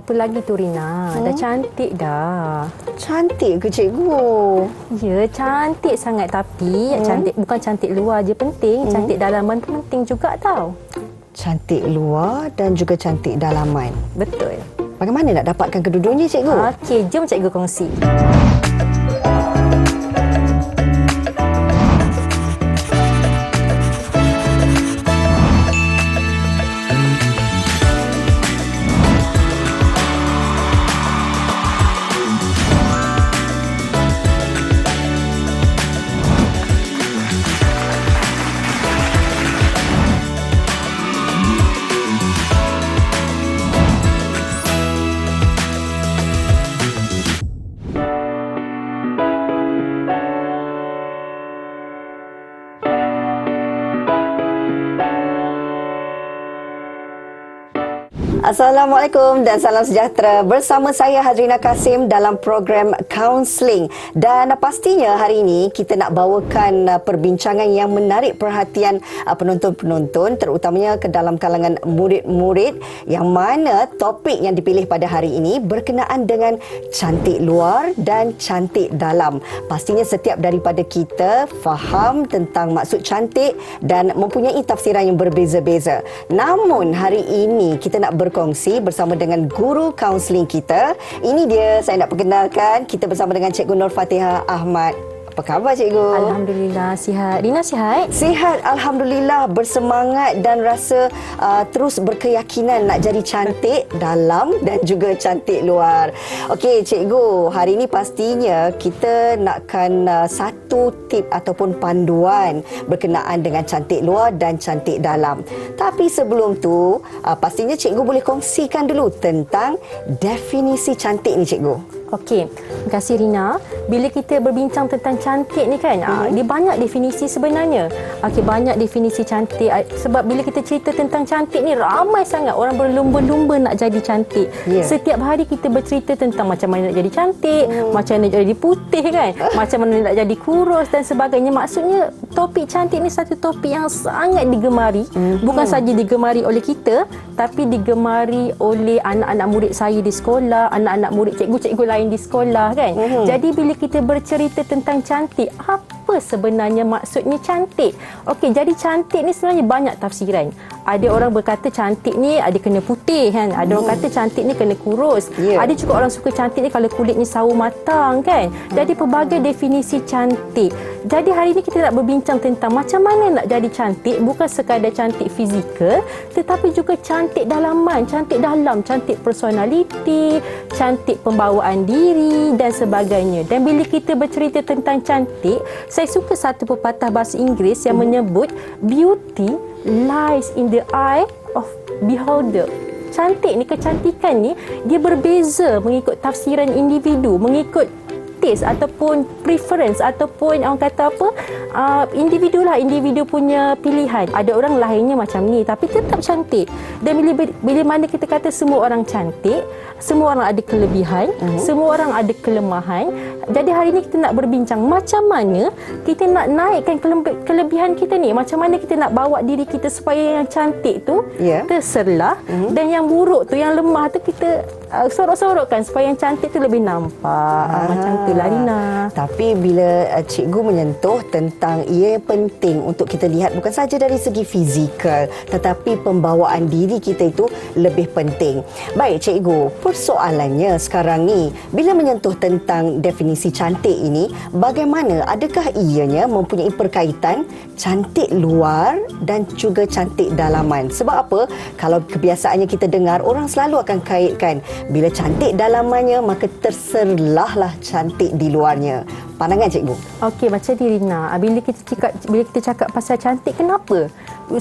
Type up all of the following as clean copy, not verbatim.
Apa lagi tu Rina? Dah cantik dah. Cantik ke cikgu? Ya, cantik sangat. Tapi cantik bukan cantik luar je penting. Cantik dalaman pun penting juga tau. Cantik luar dan juga cantik dalaman. Betul. Bagaimana nak dapatkan kedua-duanya cikgu? Okey, jom cikgu kongsi. Assalamualaikum dan salam sejahtera. Bersama saya Hazrina Kasim dalam program Counselling. Dan pastinya hari ini kita nak bawakan perbincangan yang menarik perhatian penonton-penonton, terutamanya ke dalam kalangan murid-murid, yang mana topik yang dipilih pada hari ini berkenaan dengan cantik luar dan cantik dalam. Pastinya setiap daripada kita faham tentang maksud cantik dan mempunyai tafsiran yang berbeza-beza. Namun hari ini kita nak berkongsi bersama dengan guru kaunseling kita. Ini dia, saya nak perkenalkan, kita bersama dengan Cikgu Nur Fatihah Ahmad. Apa khabar cikgu? Alhamdulillah sihat. Rina sihat? Sihat, alhamdulillah. Bersemangat dan rasa terus berkeyakinan nak jadi cantik dalam dan juga cantik luar. Okey cikgu, hari ini pastinya kita nakkan satu tip ataupun panduan berkenaan dengan cantik luar dan cantik dalam. Tapi sebelum tu, pastinya cikgu boleh kongsikan dulu tentang definisi cantik ni cikgu. Okey, terima kasih Rina. Bila kita berbincang tentang cantik ni kan, dia banyak definisi sebenarnya. Okey, banyak definisi cantik. Sebab bila kita cerita tentang cantik ni, ramai sangat orang berlumba-lumba nak jadi cantik. Setiap hari kita bercerita tentang macam mana nak jadi cantik, macam mana nak jadi putih kan, macam mana nak jadi kurus dan sebagainya. Maksudnya topik cantik ni satu topik yang sangat digemari. Bukan saja digemari oleh kita, tapi digemari oleh anak-anak murid saya di sekolah, anak-anak murid cikgu-cikgu lain di sekolah kan. Jadi bila kita bercerita tentang cantik, apa sebenarnya maksudnya cantik? Okey, jadi cantik ni sebenarnya banyak tafsiran. Ada orang berkata cantik ni ada kena putih kan. Ada orang kata cantik ni kena kurus. Ada juga orang suka cantik ni kalau kulitnya sawo matang kan. Jadi pelbagai definisi cantik. Jadi hari ni kita nak berbincang tentang macam mana nak jadi cantik, bukan sekadar cantik fizikal, tetapi juga cantik dalaman, cantik dalam, cantik personaliti, cantik pembawaan diri dan sebagainya. Dan bila kita bercerita tentang cantik, saya suka satu pepatah bahasa Inggeris yang menyebut beauty lies in the eye of beholder. Cantik ni, kecantikan ni, dia berbeza mengikut tafsiran individu, mengikut taste ataupun preference ataupun orang kata apa, individu lah, individu punya pilihan. Ada orang lahirnya macam ni tapi tetap cantik. Dan bila mana kita kata semua orang cantik, semua orang ada kelebihan, semua orang ada kelemahan. Jadi hari ni kita nak berbincang macam mana kita nak naikkan kelebihan kita ni, macam mana kita nak bawa diri kita supaya yang cantik tu terserlah, dan yang buruk tu, yang lemah tu kita sorok-sorokkan supaya yang cantik tu lebih nampak. Macam tu lah Rina. Tapi bila cikgu menyentuh tentang ia penting untuk kita lihat bukan saja dari segi fizikal, tetapi pembawaan diri kita itu lebih penting. Baik cikgu, persoalannya sekarang ni, bila menyentuh tentang definisi cantik ini, bagaimana, adakah ianya mempunyai perkaitan cantik luar dan juga cantik dalaman? Sebab apa? Kalau kebiasaannya kita dengar, orang selalu akan kaitkan bila cantik dalamannya, maka terserlahlah cantik di luarnya. Pandangan cikgu? Okey, macam ni Rina, bila kita cakap pasal cantik, kenapa?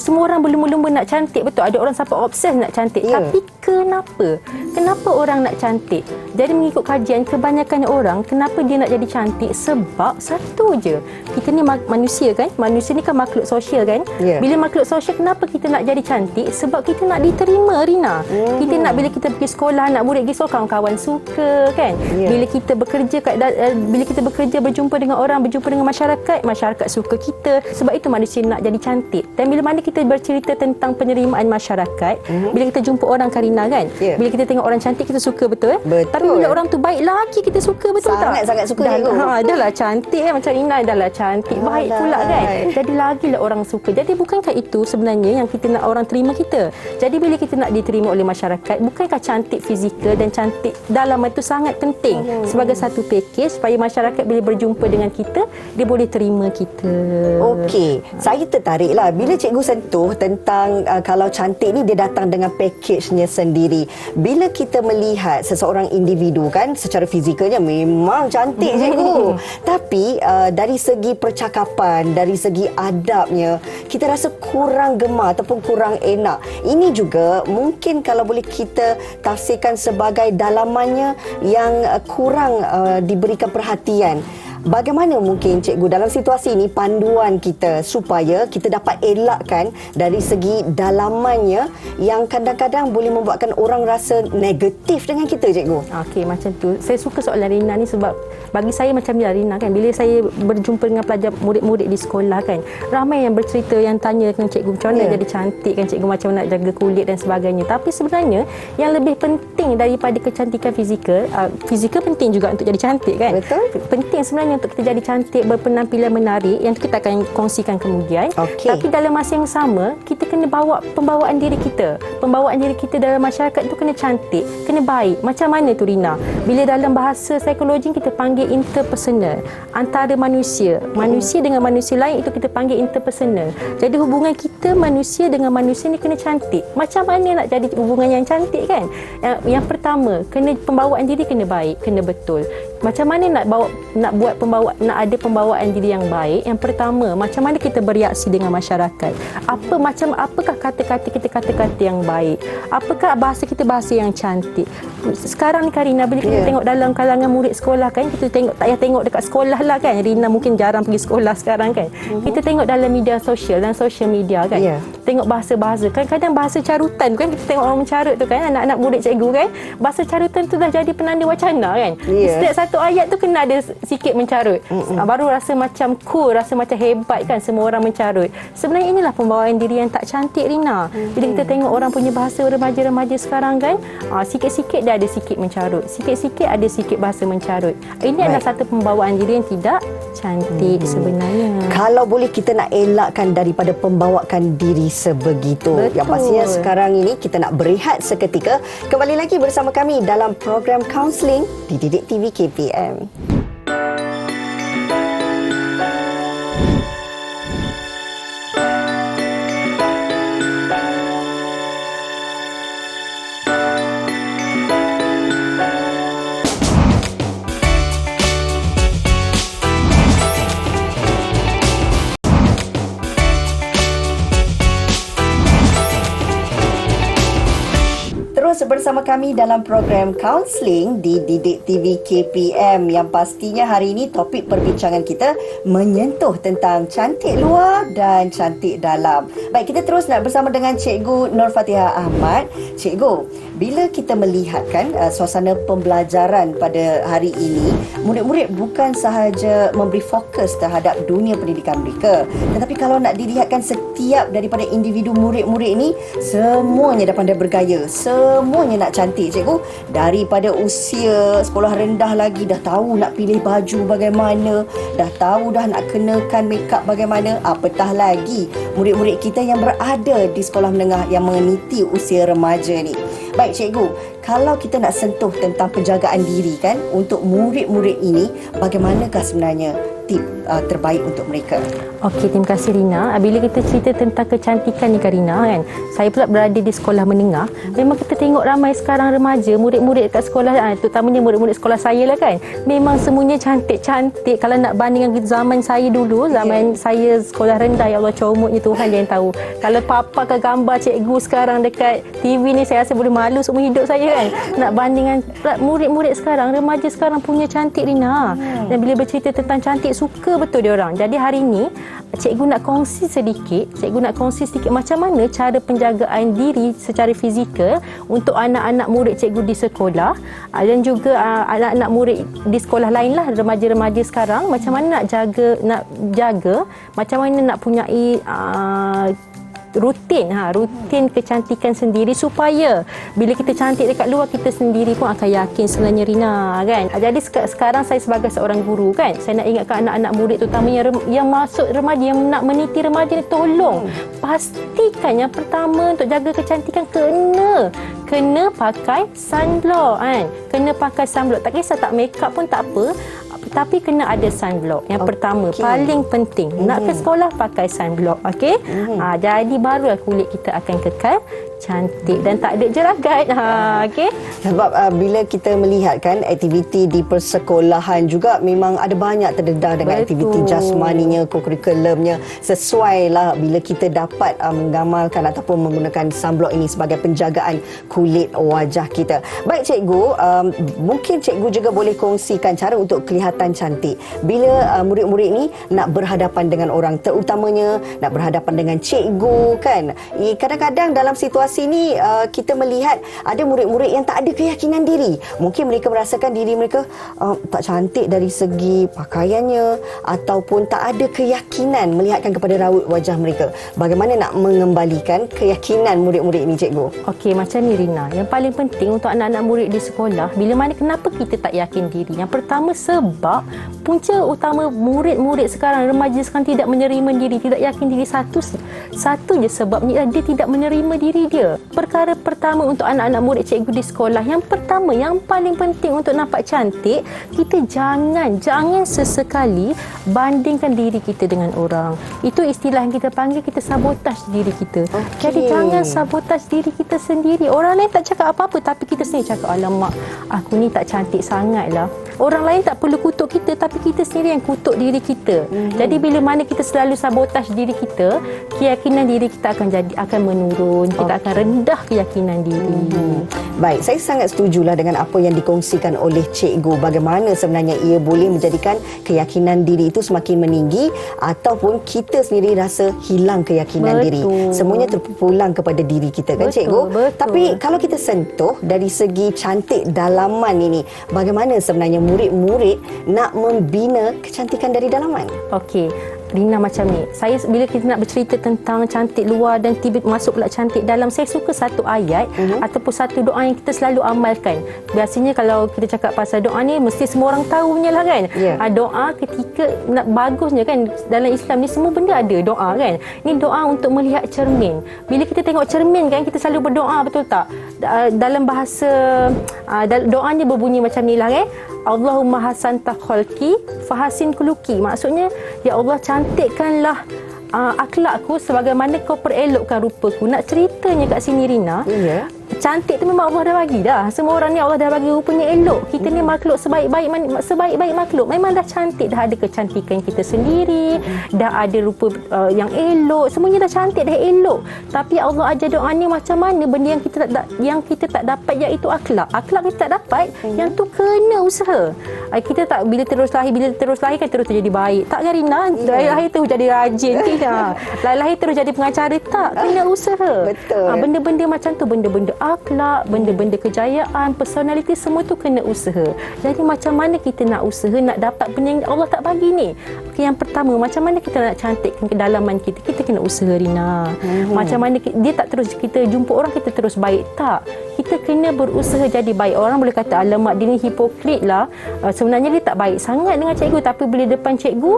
Semua orang berlumba-lumba nak cantik, betul. Ada orang sampai obses nak cantik. Tapi kenapa? Kenapa orang nak cantik? Jadi mengikut kajian, kebanyakan orang, kenapa dia nak jadi cantik? Sebab satu je, kita ni manusia kan? Manusia ni kan makhluk sosial kan? Bila makhluk sosial, kenapa kita nak jadi cantik? Sebab kita nak diterima Rina. Kita nak, bila kita pergi sekolah, anak murid pergi sekolah, kawan-kawan suka kan? Bila kita bekerja, berjumpa dengan orang, berjumpa dengan masyarakat suka kita. Sebab itu manusia nak jadi cantik. Dan bila mana kita bercerita tentang penerimaan masyarakat, bila kita jumpa orang Karina, Rina kan. Bila kita tengok orang cantik kita suka betul. Tapi bila orang tu baik lagi kita suka betul tak? Sangat suka cikgu. Dah lah cantik kan, macam Rina dah lah cantik, baik pula kan. Jadi lagilah orang suka. Jadi bukankah itu sebenarnya yang kita nak orang terima kita? Jadi bila kita nak diterima oleh masyarakat, bukankah cantik fizikal dan cantik dalam itu sangat penting sebagai satu pakej supaya masyarakat bila berjumpa dengan kita, dia boleh terima kita. Okey, saya tertariklah bila cikgu sentuh tentang kalau cantik ni dia datang dengan pakejnya sendiri. Bila kita melihat seseorang individu kan secara fizikalnya memang cantik cikgu. Tapi dari segi percakapan, dari segi adabnya, kita rasa kurang gemar ataupun kurang enak. Ini juga mungkin kalau boleh kita tafsirkan sebagai dalamannya yang kurang diberikan perhatian. Bagaimana mungkin cikgu dalam situasi ini panduan kita supaya kita dapat elakkan dari segi dalamannya yang kadang-kadang boleh membuatkan orang rasa negatif dengan kita cikgu? Okey, macam tu. Saya suka soalan Rina ni sebab bagi saya macam ni lah Rina kan. Bila saya berjumpa dengan pelajar murid-murid di sekolah kan, ramai yang bercerita yang tanya dengan cikgu macam mana jadi cantik kan cikgu, macam mana nak jaga kulit dan sebagainya. Tapi sebenarnya yang lebih penting daripada kecantikan fizikal, fizikal penting juga untuk jadi cantik kan. Betul. Penting sebenarnya untuk kita jadi cantik, berpenampilan menarik, yang tu kita akan kongsikan kemudian. Tapi dalam masa yang sama, kita kena bawa pembawaan diri kita. Pembawaan diri kita dalam masyarakat tu kena cantik, kena baik. Macam mana tu Rina? Bila dalam bahasa psikologi kita panggil interpersonal. Antara manusia dengan manusia lain itu kita panggil interpersonal. Jadi hubungan kita manusia dengan manusia ni kena cantik. Macam mana nak jadi hubungan yang cantik kan? Yang pertama, kena pembawaan diri kena baik, kena betul. Macam mana nak buat nak ada pembawaan diri yang baik? Yang pertama, macam mana kita bereaksi dengan masyarakat? Apakah kata-kata kita kata-kata yang baik? Apakah bahasa kita bahasa yang cantik? Sekarang ni Karina, bila kita tengok dalam kalangan murid sekolah kan, kita tengok tak payah tengok dekat sekolah lah kan. Rina mungkin jarang pergi sekolah sekarang kan. Kita tengok dalam media sosial dan social media kan. Tengok bahasa-bahasa. Kadang-kadang bahasa carutan kan, kita tengok orang mencarut tu kan, anak-anak murid cikgu kan. Bahasa carutan tu dah jadi penanda wacana kan. Setiap satu ayat tu kena ada sikit mencarut. Baru rasa macam cool, rasa macam hebat kan semua orang mencarut. Sebenarnya inilah pembawaan diri yang tak cantik Rina. Bila kita tengok orang punya bahasa remaja-remaja sekarang kan, sikit-sikit dia ada sikit mencarut, sikit-sikit ada sikit bahasa mencarut. Ini adalah satu pembawaan diri yang tidak cantik sebenarnya. Kalau boleh kita nak elakkan daripada pembawaan diri sebegitu. Betul. Yang pastinya sekarang ini kita nak berehat seketika. Kembali lagi bersama kami dalam program kaunseling di Didik TV KPM. Terus bersama kami dalam program kaunseling di Didik TV KPM yang pastinya hari ini topik perbincangan kita menyentuh tentang cantik luar dan cantik dalam. Baik, kita terus nak bersama dengan Cikgu Nur Fatihah Ahmad. Cikgu, bila kita melihatkan suasana pembelajaran pada hari ini, murid-murid bukan sahaja memberi fokus terhadap dunia pendidikan mereka, tetapi kalau nak dilihatkan setiap daripada individu murid-murid ini semuanya dah pandai bergaya, semuanya nak cantik cikgu. Daripada usia sekolah rendah lagi dah tahu nak pilih baju bagaimana, dah tahu dah nak kenakan makeup bagaimana, apatah lagi murid-murid kita yang berada di sekolah menengah yang meniti usia remaja ni. Baik cikgu, kalau kita nak sentuh tentang penjagaan diri kan untuk murid-murid ini, bagaimanakah sebenarnya tip terbaik untuk mereka? Okey, terima kasih Rina. Bila kita cerita tentang kecantikan ni Karina kan, saya pula berada di sekolah menengah. Memang kita tengok ramai sekarang remaja, murid-murid dekat sekolah, terutamanya murid-murid sekolah saya lah kan. Memang semuanya cantik-cantik. Kalau nak banding dengan zaman saya dulu, zaman saya sekolah rendah, ya Allah comotnya Tuhan dia yang tahu. Kalau papa ke gambar cikgu sekarang dekat TV ni, saya rasa boleh malu seumur hidup saya kan. Nak bandingkan murid-murid sekarang, remaja sekarang punya cantik Rina. Dan bila bercerita tentang cantik, suka betul dia orang. Jadi hari ni cikgu nak kongsi sedikit macam mana cara penjagaan diri secara fizikal untuk anak-anak murid cikgu di sekolah dan juga anak-anak murid di sekolah lain lah, remaja-remaja sekarang, macam mana nak jaga macam mana nak punyai rutin kecantikan sendiri supaya bila kita cantik dekat luar, kita sendiri pun akan yakin sebenarnya, Rina, kan. Jadi sekarang saya sebagai seorang guru, kan, saya nak ingatkan anak-anak murid terutamanya yang masuk remaja, yang nak meniti remaja ni, tolong pastikan yang pertama untuk jaga kecantikan kena pakai sunblock, kan. Kena pakai sunblock. Tak kisah tak make up pun tak apa, tapi kena ada sunblock. Yang pertama, paling penting. Nak ke sekolah pakai sunblock, okey? Jadi barulah kulit kita akan kekal cantik dan tak ada jeragat. Okey. Sebab bila kita melihat kan aktiviti di persekolahan juga memang ada banyak terdedah dengan aktiviti jasmaninya, kokurikulumnya, sesuai lah bila kita dapat mengamalkan ataupun menggunakan sunblock ini sebagai penjagaan kulit wajah kita. Baik cikgu, mungkin cikgu juga boleh kongsikan cara untuk kelihatan cantik bila murid-murid ni nak berhadapan dengan orang, terutamanya nak berhadapan dengan cikgu, kan. Kadang-kadang dalam situasi ni kita melihat ada murid-murid yang tak ada keyakinan diri. Mungkin mereka merasakan diri mereka tak cantik dari segi pakaiannya ataupun tak ada keyakinan melihatkan kepada raut wajah mereka. Bagaimana nak mengembalikan keyakinan murid-murid ini, cikgu? Okey, macam ni, Rina. Yang paling penting untuk anak-anak murid di sekolah, bila mana kenapa kita tak yakin diri? Yang pertama, sebab punca utama murid-murid sekarang, remaja sekarang tidak menerima diri, tidak yakin diri, satu je sebabnya, dia tidak menerima diri dia. Perkara pertama untuk anak-anak murid cikgu di sekolah, yang pertama, yang paling penting untuk nampak cantik, kita jangan sesekali bandingkan diri kita dengan orang. Itu istilah yang kita panggil, kita sabotaj diri kita. Jadi jangan sabotaj diri kita sendiri. Orang lain tak cakap apa-apa, tapi kita sendiri cakap, alamak, aku ni tak cantik sangat lah. Orang lain tak perlu kutuk kita, tapi kita sendiri yang kutuk diri kita. Jadi bila mana kita selalu sabotaj diri kita, keyakinan diri kita akan menurun. Kita akan rendah keyakinan diri. Baik, saya sangat setujulah dengan apa yang dikongsikan oleh cikgu. Bagaimana sebenarnya ia boleh menjadikan keyakinan diri itu semakin meninggi ataupun kita sendiri rasa hilang keyakinan diri. Semuanya terpulang kepada diri kita, kan, cikgu? Tapi kalau kita sentuh dari segi cantik dalaman ini, bagaimana sebenarnya murid-murid nak membina kecantikan dari dalaman? Okey, Rina, macam ni. Saya bila kita nak bercerita tentang cantik luar dan tiba masuk pula cantik dalam, saya suka satu ayat ataupun satu doa yang kita selalu amalkan. Biasanya kalau kita cakap pasal doa ni, mesti semua orang tahu punya lah, kan. Doa ketika nak bagusnya, kan, dalam Islam ni semua benda ada doa, kan. Ini doa untuk melihat cermin. Bila kita tengok cermin, kan, kita selalu berdoa, betul tak? Dalam bahasa doanya berbunyi macam ni lah, kan. Allahumma hasanta khalqi fahasin kuluki. Maksudnya, ya Allah, cantikkanlah akhlakku sebagaimana kau perelokkan rupaku. Nak ceritanya kat sini, Rina, cantik tu memang Allah dah bagi dah. Semua orang ni Allah dah bagi rupanya elok. Kita ni makhluk sebaik-baik makhluk. Memang dah cantik, dah ada kecantikan kita sendiri, dah ada rupa yang elok. Semuanya dah cantik, dah elok. Tapi Allah ajar doa ni macam mana benda yang kita tak dapat, iaitu akhlak. Akhlak kita tak dapat, yang tu kena usaha. Kita tak bila terus lahir kan terus jadi baik. Tak, kan, Rina? Lahir terus jadi rajin. Lahir terus jadi pengacara. Tak, kena usaha. Betul. Benda-benda macam tu, benda-benda akhlak, benda-benda kejayaan, personality, semua tu kena usaha. Jadi macam mana kita nak usaha nak dapat benda yang Allah tak bagi ni? Yang pertama, macam mana kita nak cantikkan kedalaman kita? Kita kena usaha, Rina. Macam mana dia tak terus kita jumpa orang kita terus baik, tak. Kita kena berusaha jadi baik. Orang boleh kata, alamak, dia ni hipokrit lah. Sebenarnya dia tak baik sangat dengan cikgu, tapi bila depan cikgu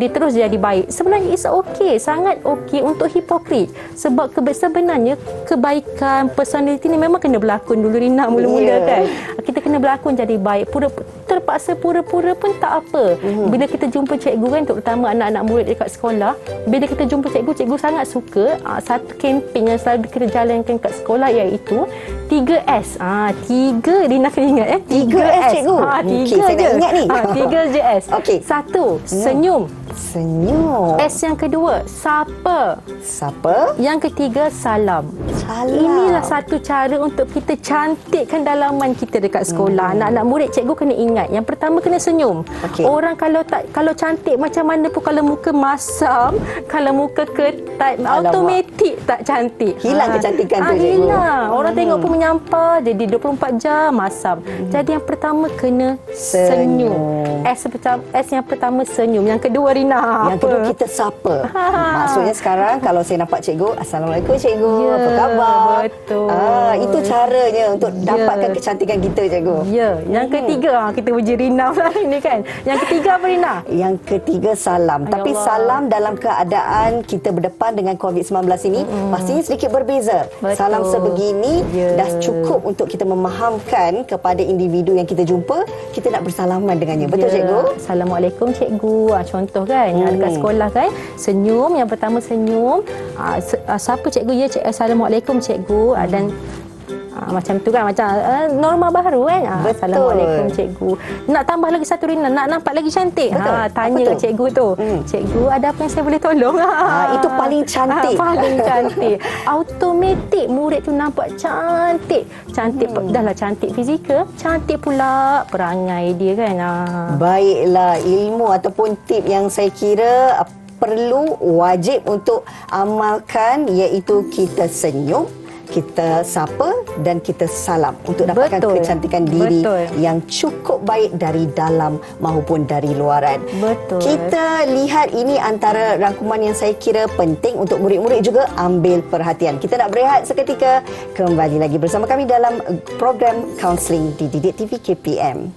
dia terus jadi baik. Sebenarnya it's okay, sangat okay untuk hipokrit. Sebab sebenarnya kebaikan, personality ni memang kena berlakon dulu, Rina, mula-mula, kan. Kita kena berlakon jadi baik. Terpaksa pura-pura pun tak apa. Bila kita jumpa cikgu, kan, terutama anak-anak murid dekat sekolah, bila kita jumpa cikgu sangat suka satu kempen yang selalu kita jalankan kat sekolah, iaitu 3S. 3, Rina kena ingat, 3S, cikgu. 3 saya je. nak ingat ni. 3 je S. Okey. 1, senyum. S yang kedua, sapa. Yang ketiga, salam. Inilah satu cara untuk kita cantikkan dalaman kita dekat sekolah. Anak-anak murid, cikgu kena ingat. Yang pertama, kena senyum. Orang kalau cantik macam mana pun, kalau muka masam, kalau muka ketat, automatik tak cantik. Hilang kecantikan tu, cikgu. Hilang. Orang tengok pun menyampah, jadi 24 jam masam. Jadi yang pertama, kena senyum. S yang pertama, senyum. Yang kedua, Rina. Yang kedua, kita sapa. Maksudnya sekarang kalau saya nampak cikgu, Assalamualaikum cikgu, Ya, apa khabar? betul. Itu caranya untuk dapatkan kecantikan kita cikgu. Ya, yang ketiga kita uji Rina pula ini kan. Yang ketiga apa Rina? Yang ketiga, salam. Ya Tapi Allah. salam dalam keadaan kita berdepan dengan COVID-19 ini pastinya sedikit berbeza. Betul. Salam sebegini Ya. dah cukup untuk kita memahamkan kepada individu yang kita jumpa, kita nak bersalaman dengannya. Betul cikgu? Assalamualaikum cikgu. Contoh kan, dekat sekolah kan, senyum. Yang pertama senyum. Siapa cikgu? Ya, Assalamualaikum cikgu. Dan macam tu kan, macam norma baru kan. Betul. Assalamualaikum cikgu. Nak tambah lagi satu Rina, nak nampak lagi cantik. Betul. Tanya Apa ke tu? cikgu tu. Cikgu, ada apa yang saya boleh tolong? Itu paling cantik. Paling cantik. Automatik murid tu nampak cantik. Cantik, dah lah cantik fizikal, cantik pula perangai dia kan. Baiklah, ilmu ataupun tip yang saya kira perlu, wajib untuk amalkan, iaitu kita senyum, kita sapa dan kita salam untuk dapatkan Betul. kecantikan diri Betul. yang cukup baik dari dalam maupun dari luaran. Betul. Kita lihat ini antara rangkuman yang saya kira penting untuk murid-murid juga ambil perhatian. Kita nak berehat seketika, kembali lagi bersama kami dalam program Counselling di Didik TV KPM.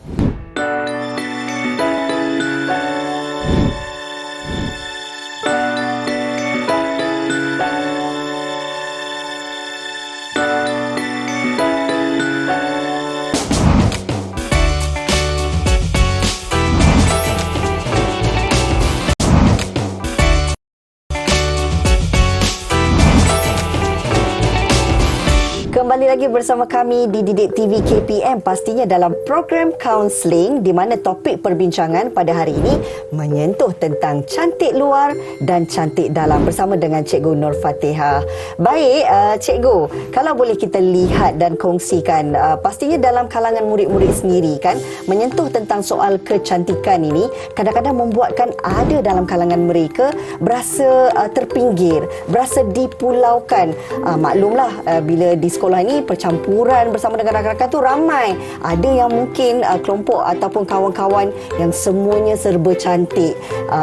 Kembali lagi bersama kami di Didik TV KPM, pastinya dalam program Counselling, di mana topik perbincangan pada hari ini menyentuh tentang cantik luar dan cantik dalam bersama dengan Cikgu Nur Fatihah. Baik, Cikgu, kalau boleh kita lihat dan kongsikan, pastinya dalam kalangan murid-murid sendiri kan, menyentuh tentang soal kecantikan ini kadang-kadang membuatkan ada dalam kalangan mereka berasa terpinggir, berasa dipulaukan. Maklumlah, bila di sekolah ini percampuran bersama dengan rakan-rakan tu ramai. Ada yang mungkin kelompok ataupun kawan-kawan yang semuanya serba cantik.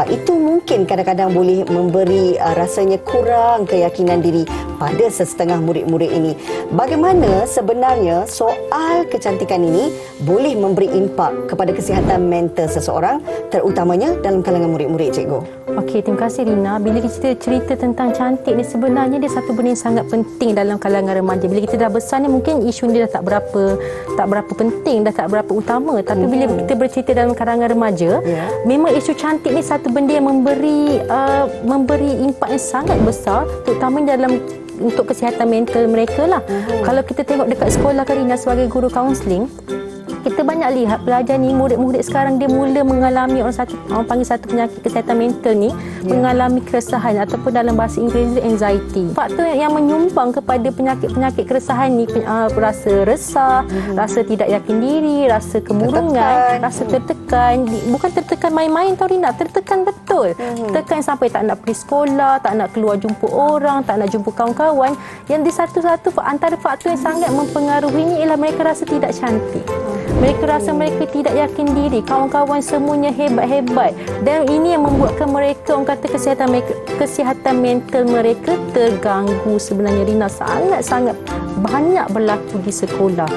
Itu mungkin kadang-kadang boleh memberi rasanya kurang keyakinan diri pada sesetengah murid-murid ini. Bagaimana sebenarnya soal kecantikan ini boleh memberi impak kepada kesihatan mental seseorang, terutamanya dalam kalangan murid-murid, cikgu? Okey, terima kasih Rina. Bila kita cerita tentang cantik ni, sebenarnya dia satu benda yang sangat penting dalam kalangan remaja. Bila kita dah besar ni, mungkin isu ni dah tak berapa penting, dah tak berapa utama. Tapi bila kita bercerita dalam kalangan remaja, memang isu cantik ni satu benda yang memberi impak yang sangat besar, terutama dalam untuk kesihatan mental mereka lah. Kalau kita tengok dekat sekolah, Karina, sebagai guru kaunseling, kita banyak lihat pelajar ni, murid-murid sekarang dia mula mengalami orang panggil satu penyakit kesihatan mental ni, mengalami keresahan ataupun dalam bahasa Inggeris anxiety. Faktor yang menyumbang kepada penyakit-penyakit keresahan ni, rasa resah, rasa tidak yakin diri, rasa kemurungan, rasa tertekan. Bukan tertekan main-main tau Rina, tertekan betul. Tertekan sampai tak nak pergi sekolah, tak nak keluar jumpa orang, tak nak jumpa kawan-kawan. Yang di satu-satu antara faktor yang sangat mempengaruhinya ialah mereka rasa tidak cantik. Mereka rasa mereka tidak yakin diri, kawan-kawan semuanya hebat-hebat, dan ini yang membuatkan mereka, orang kata, kesihatan mental mereka terganggu sebenarnya, Rina. Sangat-sangat banyak berlaku di sekolah.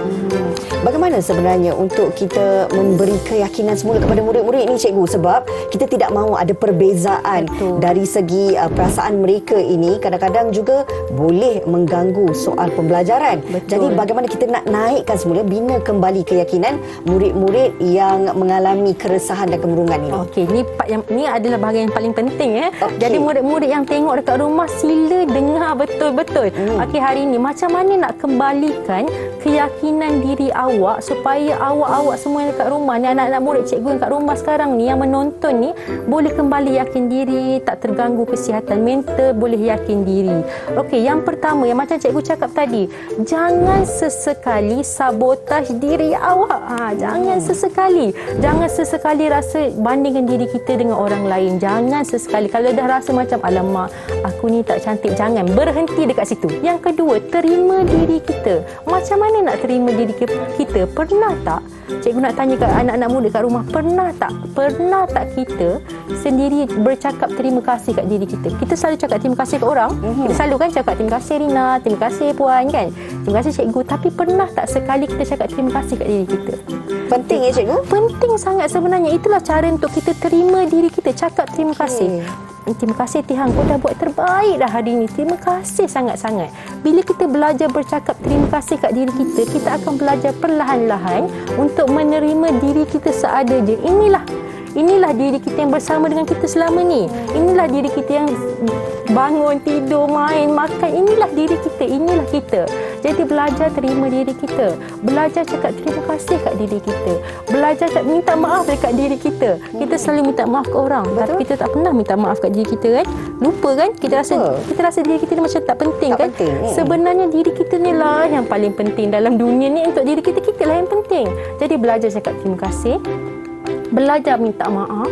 Bagaimana sebenarnya untuk kita memberi keyakinan semula kepada murid-murid ini, cikgu? Sebab kita tidak mahu ada perbezaan. Betul. Dari segi perasaan mereka ini kadang-kadang juga boleh mengganggu soal pembelajaran. Betul. Jadi bagaimana kita nak naikkan semula, bina kembali keyakinan murid-murid yang mengalami keresahan dan kemurungan ini? Okey, ni adalah bahagian yang paling penting Okey. Jadi murid-murid yang tengok dekat rumah, sila dengar betul-betul. Okey, hari ni macam mana nak kembalikan keyakinan diri awak supaya awak semua yang dekat rumah ni, anak-anak murid cikgu yang kat rumah sekarang ni, yang menonton ni, boleh kembali yakin diri, tak terganggu kesihatan mental, boleh yakin diri. Okey, yang pertama, yang macam cikgu cakap tadi, jangan sesekali sabotaj diri awak. Jangan sesekali rasa bandingkan diri kita dengan orang lain. Jangan sesekali. Kalau dah rasa macam, alamak, aku ni tak cantik, jangan berhenti dekat situ. Yang kedua, terima diri kita. Macam mana nak terima diri kita? Pernah tak? Cikgu nak tanya kat anak-anak muda kat rumah, pernah tak kita sendiri bercakap terima kasih kat diri kita? Kita selalu cakap terima kasih kat orang. Kita selalu kan cakap terima kasih Rina, terima kasih Puan kan, terima kasih cikgu. Tapi pernah tak sekali kita cakap terima kasih kat diri kita? Penting ya cikgu? Penting sangat sebenarnya. Itulah cara untuk kita terima diri kita, cakap terima kasih. Terima kasih Tuhan, kau dah buat terbaik dah hari ini. Terima kasih sangat-sangat. Bila kita belajar bercakap terima kasih kat diri kita, kita akan belajar perlahan-lahan untuk menerima diri kita seada je. Inilah diri kita yang bersama dengan kita selama ni. Inilah diri kita yang bangun, tidur, main, makan. Inilah diri kita, inilah kita. Jadi belajar terima diri kita. Belajar cakap terima kasih kat diri kita. Belajar minta maaf dekat diri kita. Kita selalu minta maaf kat orang. Betul. Tapi kita tak pernah minta maaf kat diri kita kan. Lupa kan? Kita rasa diri kita ni macam tak penting kan. Sebenarnya diri kita ni lah yang paling penting dalam dunia ni. Untuk diri kita, kita lah yang penting. Jadi belajar cakap terima kasih. Belajar minta maaf,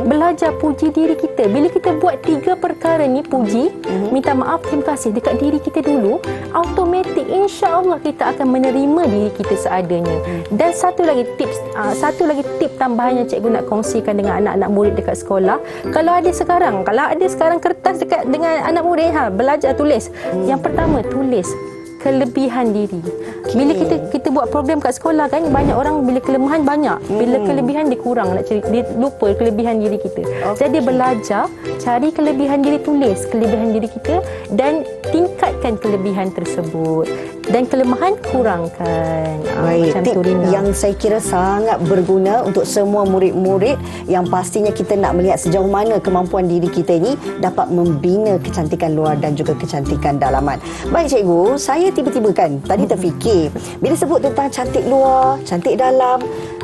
belajar puji diri kita. Bila kita buat 3 perkara ni, puji, minta maaf, terima kasih dekat diri kita dulu, automatik insya-Allah kita akan menerima diri kita seadanya. Dan satu lagi tip tambahan yang cikgu nak kongsikan dengan anak-anak murid dekat sekolah. Kalau ada sekarang kertas dekat dengan anak murid, belajar tulis. Yang pertama, tulis kelebihan diri. Bila kita buat program kat sekolah kan, banyak orang bila kelemahan banyak, bila kelebihan dia kurang, dia lupa kelebihan diri kita. Jadi belajar cari kelebihan diri, tulis kelebihan diri kita dan tingkatkan kelebihan tersebut, dan kelemahan kurangkan. Baik, Macam tip tu, Rina. yang saya kira sangat berguna untuk semua murid-murid yang pastinya kita nak melihat sejauh mana kemampuan diri kita ini dapat membina kecantikan luar dan juga kecantikan dalaman. Baik cikgu, saya tiba-tiba kan tadi terfikir bila sebut tentang cantik luar, cantik dalam,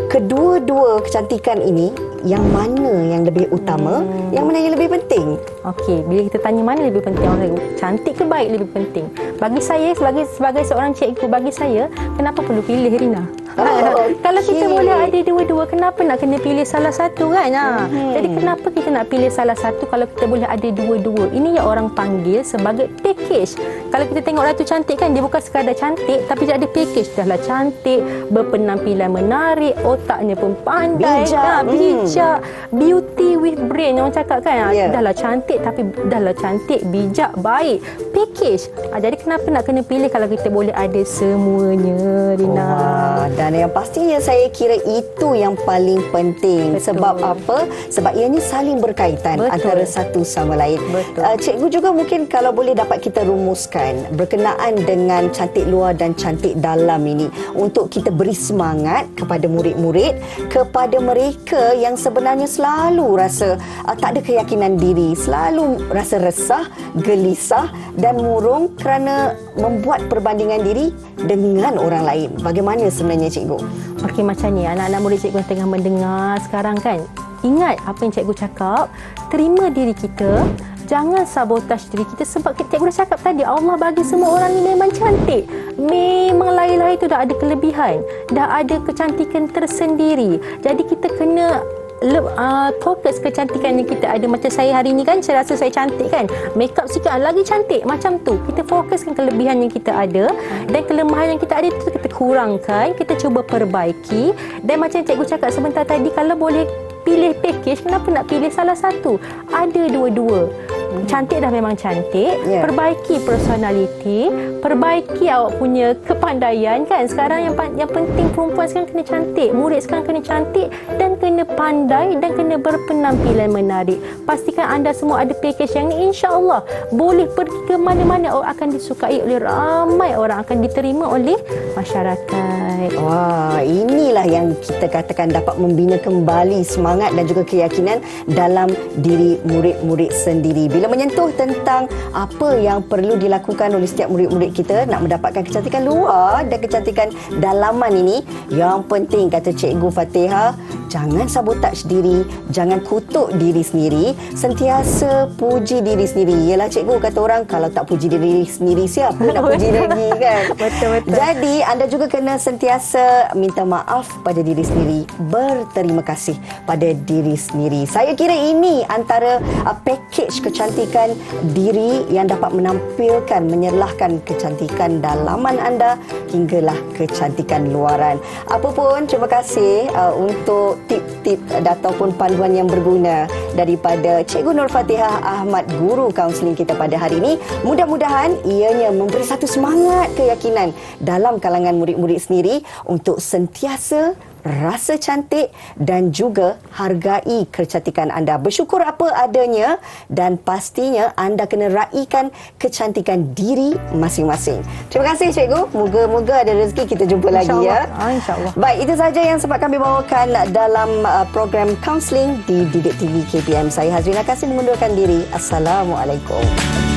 kedua-dua kecantikan ini yang mana yang lebih utama, yang mana yang lebih penting? Okey, bila kita tanya mana lebih penting, orang cantik ke baik lebih penting? Bagi saya sebagai seorang cikgu, bagi saya kenapa perlu pilih, Rina? Kalau kita boleh ada dua-dua, kenapa nak kena pilih salah satu kan? Jadi kenapa kita nak pilih salah satu kalau kita boleh ada dua-dua? Ini yang orang panggil sebagai package. Kalau kita tengok orang tu cantik kan, dia bukan sekadar cantik tapi dia ada package. Dahlah cantik, berpenampilan menarik, otaknya pun pandai, bijak, beauty with brain orang cakap kan. Dahlah cantik tapi dahlah cantik, bijak, baik, package. Jadi kenapa nak kena pilih kalau kita boleh ada semuanya, Rina? Dan yang pastinya saya kira itu yang paling penting. Betul. Sebab apa? Sebab ianya saling berkaitan. Betul. Antara satu sama lain. Cikgu juga mungkin kalau boleh dapat kita rumuskan berkenaan dengan cantik luar dan cantik dalam ini, untuk kita beri semangat kepada murid-murid, kepada mereka yang sebenarnya selalu rasa tak ada keyakinan diri, selalu rasa resah, gelisah dan murung kerana membuat perbandingan diri dengan orang lain. Bagaimana sebenarnya cikgu? Okey, macam ni anak-anak murid cikgu yang tengah mendengar sekarang kan, ingat apa yang cikgu cakap, terima diri kita, jangan sabotaj diri kita. Sebab cikgu dah cakap tadi, Allah bagi semua orang ni memang cantik, memang lahir-lahir tu dah ada kelebihan, dah ada kecantikan tersendiri. Jadi kita kena fokus kecantikan yang kita ada. Macam saya hari ni kan, saya rasa saya cantik kan, make up sikit lagi cantik. Macam tu kita fokuskan kelebihan yang kita ada, dan kelemahan yang kita ada itu kita kurangkan, kita cuba perbaiki. Dan macam cikgu cakap sebentar tadi, kalau boleh pilih package, kenapa nak pilih salah satu? Ada dua-dua. Cantik dah memang cantik, perbaiki personality, perbaiki awak punya kepandaian kan. Sekarang yang penting perempuan sekarang kena cantik, murid sekarang kena cantik dan kena pandai dan kena berpenampilan menarik. Pastikan anda semua ada package yang ni, insya-Allah boleh pergi ke mana-mana, akan disukai oleh ramai orang, akan diterima oleh masyarakat. Wah, inilah yang kita katakan dapat membina kembali semangat dan juga keyakinan dalam diri murid-murid sendiri. Bila menyentuh tentang apa yang perlu dilakukan oleh setiap murid-murid kita nak mendapatkan kecantikan luar dan kecantikan dalaman ini, yang penting kata Cikgu Fatihah, jangan sabotaj diri, jangan kutuk diri sendiri, sentiasa puji diri sendiri. Yelah cikgu, kata orang kalau tak puji diri sendiri siapa nak puji lagi kan. Betul-betul. Jadi anda juga kena sentiasa minta maaf pada diri sendiri, berterima kasih pada diri sendiri. Saya kira ini antara package kecantikan diri yang dapat menampilkan, menyerlahkan kecantikan dalaman anda hinggalah kecantikan luaran. Apapun, terima kasih untuk tip-tip ataupun panduan yang berguna daripada Cikgu Nur Fatihah Ahmad, guru kaunseling kita pada hari ini. Mudah-mudahan ianya memberi satu semangat keyakinan dalam kalangan murid-murid sendiri untuk sentiasa rasa cantik dan juga hargai kecantikan anda. Bersyukur apa adanya dan pastinya anda kena raikan kecantikan diri masing-masing. Terima kasih cikgu. Moga-moga ada rezeki kita jumpa lagi ya. InsyaAllah. Baik, itu saja yang sempat kami bawakan dalam program kaunseling di Didik TV KPM. Saya Hazrina Kasim mengundurkan diri. Assalamualaikum.